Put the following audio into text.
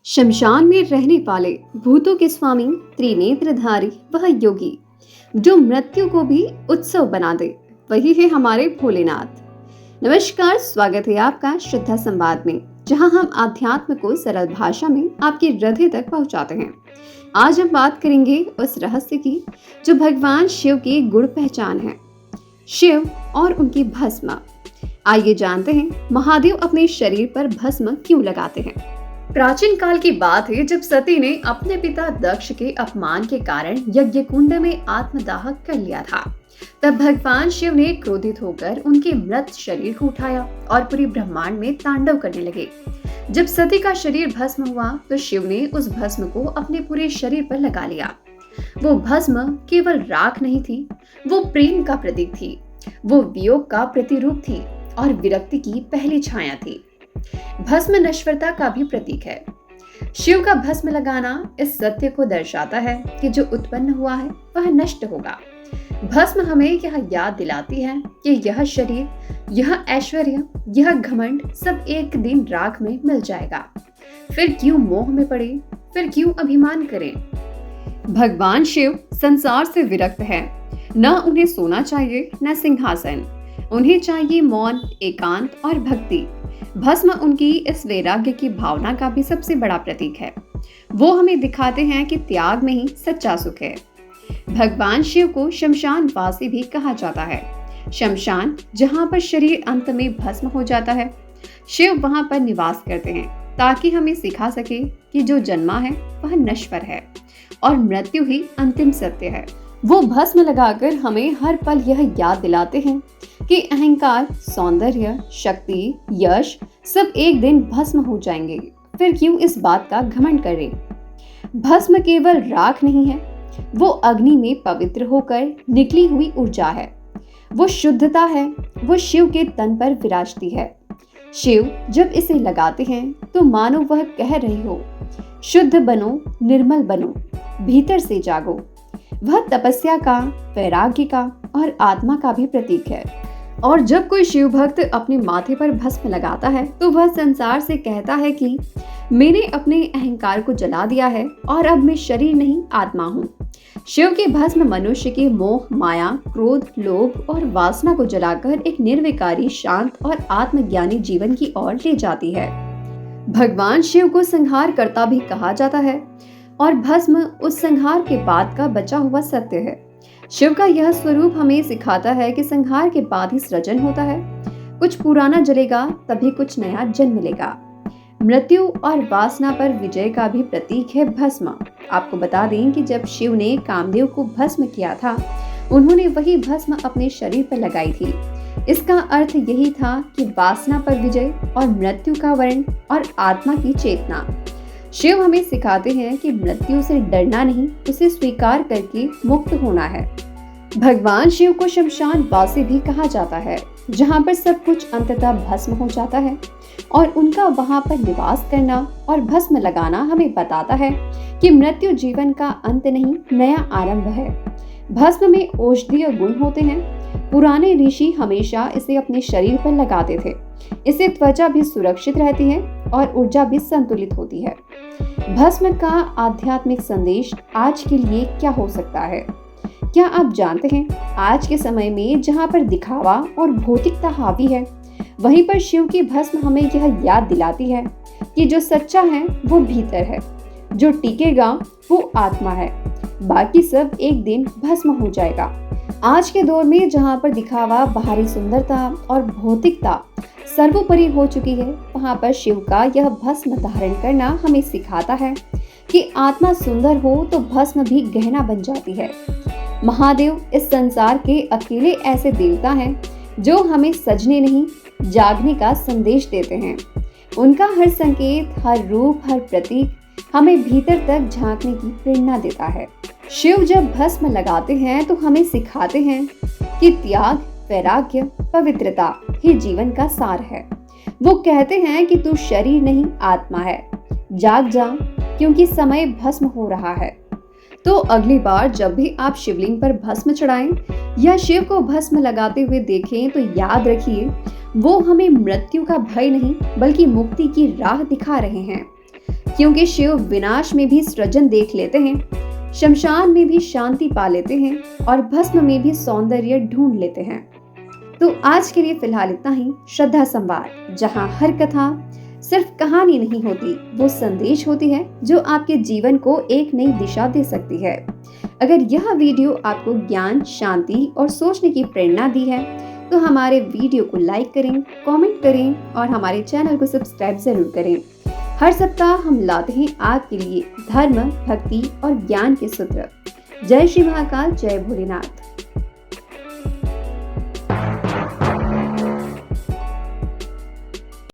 शमशान में रहने वाले भूतों के स्वामी त्रिनेत्रधारी वह योगी जो मृत्यु को भी उत्सव बना दे, वही है हमारे भोलेनाथ। नमस्कार, स्वागत है आपका श्रद्धा संवाद में, जहां हम आध्यात्म को सरल भाषा में आपके हृदय तक पहुंचाते हैं। आज हम बात करेंगे उस रहस्य की जो भगवान शिव की गुण पहचान है, शिव और उनकी भस्म। आइए जानते हैं महादेव अपने शरीर पर भस्म क्यों लगाते हैं। प्राचीन काल की बात है जब सती ने अपने पिता दक्ष के अपमान के कारण यज्ञ कुंड में आत्मदाह कर लिया था। तब भगवान शिव ने क्रोधित होकर उनके मृत शरीर को उठाया और पूरे ब्रह्मांड में तांडव करने लगे। जब सती का शरीर भस्म हुआ तो शिव ने उस भस्म को अपने पूरे शरीर पर लगा लिया। वो भस्म केवल राख नहीं थी, वो प्रेम का प्रतीक थी, वो वियोग का प्रतिरूप थी और विरक्ति की पहली छाया थी। भस्म नश्वरता का भी प्रतीक है। शिव का भस्म लगाना इस सत्य को दर्शाता है कि जो उत्पन्न हुआ है वह नष्ट होगा। भस्म हमें यह याद दिलाती है कि यह शरीर, यह ऐश्वर्य, यह घमंड सब एक दिन राख में मिल जाएगा। फिर क्यों मोह में पड़े, फिर क्यों अभिमान करें। भगवान शिव संसार से विरक्त है। न उन्हें सोना चाहिए न सिंहासन, उन्हें चाहिए मौन, एकांत और भक्ति। भस्म उनकी इस वैराग्य की भावना का भी सबसे बड़ा प्रतीक है। वो हमें दिखाते हैं कि त्याग में ही सच्चा सुख है। भगवान शिव को शमशान वासी भी कहा जाता है। शमशान जहाँ पर शरीर अंत में भस्म हो जाता है, शिव वहाँ पर निवास करते हैं ताकि हमें सिखा सके कि जो जन्मा है वह नश्वर है और मृत्यु ही अंतिम सत्य है। वो भस्म लगाकर हमें हर पल यह याद दिलाते हैं कि अहंकार, सौंदर्य, शक्ति, यश सब एक दिन भस्म हो जाएंगे। फिर क्यों इस बात का घमंड करें। भस्म केवल राख नहीं है, वो अग्नि में पवित्र होकर निकली हुई ऊर्जा है। वो शुद्धता है, वो शिव के तन पर विराजती है। शिव जब इसे लगाते हैं तो मानो वह कह रहे हो, शुद्ध बनो, निर्मल बनो, भीतर से जागो। वह तपस्या का, वैराग्य का और आत्मा का भी प्रतीक है। और जब कोई शिव भक्त अपने माथे पर भस्म लगाता है तो वह संसार से कहता है कि मैंने अपने अहंकार को जला दिया है और अब मैं शरीर नहीं, आत्मा हूँ। शिव के भस्म मनुष्य के मोह, माया, क्रोध, लोभ और वासना को जलाकर एक निर्विकारी, शांत और आत्मज्ञानी जीवन की ओर ले जाती है। भगवान शिव को संहार कर्ता भी कहा जाता है और भस्म उस संहार के बाद का बचा हुआ सत्य है। शिव का यह स्वरूप हमें सिखाता है कि संहार के बाद ही सृजन होता है। कुछ पुराना जलेगा तभी कुछ नया जन्म मिलेगा। मृत्यु और वासना पर विजय का भी प्रतीक है भस्म। आपको बता दें कि जब शिव ने कामदेव को भस्म किया था, उन्होंने वही भस्म अपने शरीर पर लगाई थी। इसका अर्थ यही था कि वासना पर विजय और मृत्यु का वर्ण और आत्मा की चेतना। शिव हमें सिखाते हैं कि मृत्यु से डरना नहीं, उसे स्वीकार करके मुक्त होना है। भगवान शिव को शमशान वासी भी कहा जाता है, जहाँ पर सब कुछ अंततः भस्म हो जाता है और उनका वहाँ पर निवास करना और भस्म लगाना हमें बताता है कि मृत्यु जीवन का अंत नहीं, नया आरंभ है। भस्म में औषधीय गुण होते हैं। पुराने ऋषि हमेशा इसे अपने शरीर पर लगाते थे। इससे त्वचा भी सुरक्षित रहती है और ऊर्जा भी संतुलित होती है। भस्म का आध्यात्मिक संदेश आज के लिए क्या हो सकता है? क्या आप जानते हैं, आज के समय में जहाँ पर दिखावा और भौतिकता हावी है, वहीं पर शिव की भस्म हमें यह याद दिलाती है कि जो सच्चा है वो भीतर है, जो टिकेगा वो आत्मा है, बाकी सब एक दिन भस्म हो जाएगा। आज के दौर में जहाँ पर दिखावा, बाहरी सुंदरता और भौतिकता सर्वोपरि हो चुकी है, वहाँ पर शिव का यह भस्म धारण करना हमें सिखाता है कि आत्मा सुंदर हो तो भस्म भी गहना बन जाती है। महादेव इस संसार के अकेले ऐसे देवता हैं जो हमें सजने नहीं, जागने का संदेश देते हैं। उनका हर संकेत, हर रूप, हर प्रतीक हमें भीतर तक झांकने की प्रेरणा देता है। शिव जब भस्म लगाते हैं तो हमें सिखाते हैं कि त्याग, वैराग्य, पवित्रता ही जीवन का सार है। वो कहते हैं कि तू शरीर नहीं, आत्मा है, जाग जा क्योंकि समय भस्म हो रहा है। तो अगली बार जब भी आप शिवलिंग पर भस्म चढ़ाएं या शिव को भस्म लगाते हुए देखें तो याद रखिए, वो हमें मृत्यु का भय नहीं बल्कि मुक्ति की राह दिखा रहे हैं। क्योंकि शिव विनाश में भी सृजन देख लेते हैं, शमशान में भी शांति पा लेते हैं और भस्म में भी सौंदर्य ढूंढ लेते हैं। तो आज के लिए फिलहाल इतना ही। श्रद्धा संवाद, जहां हर कथा सिर्फ कहानी नहीं होती, वो संदेश होती है जो आपके जीवन को एक नई दिशा दे सकती है। अगर यह वीडियो आपको ज्ञान, शांति और सोचने की प्रेरणा दी है तो हमारे वीडियो को लाइक करें, कमेंट करें और हमारे चैनल को सब्सक्राइब जरूर करें। हर सप्ताह हम लाते हैं आपके लिए धर्म, भक्ति और ज्ञान के सूत्र। जय श्री महाकाल, जय भोलेनाथ।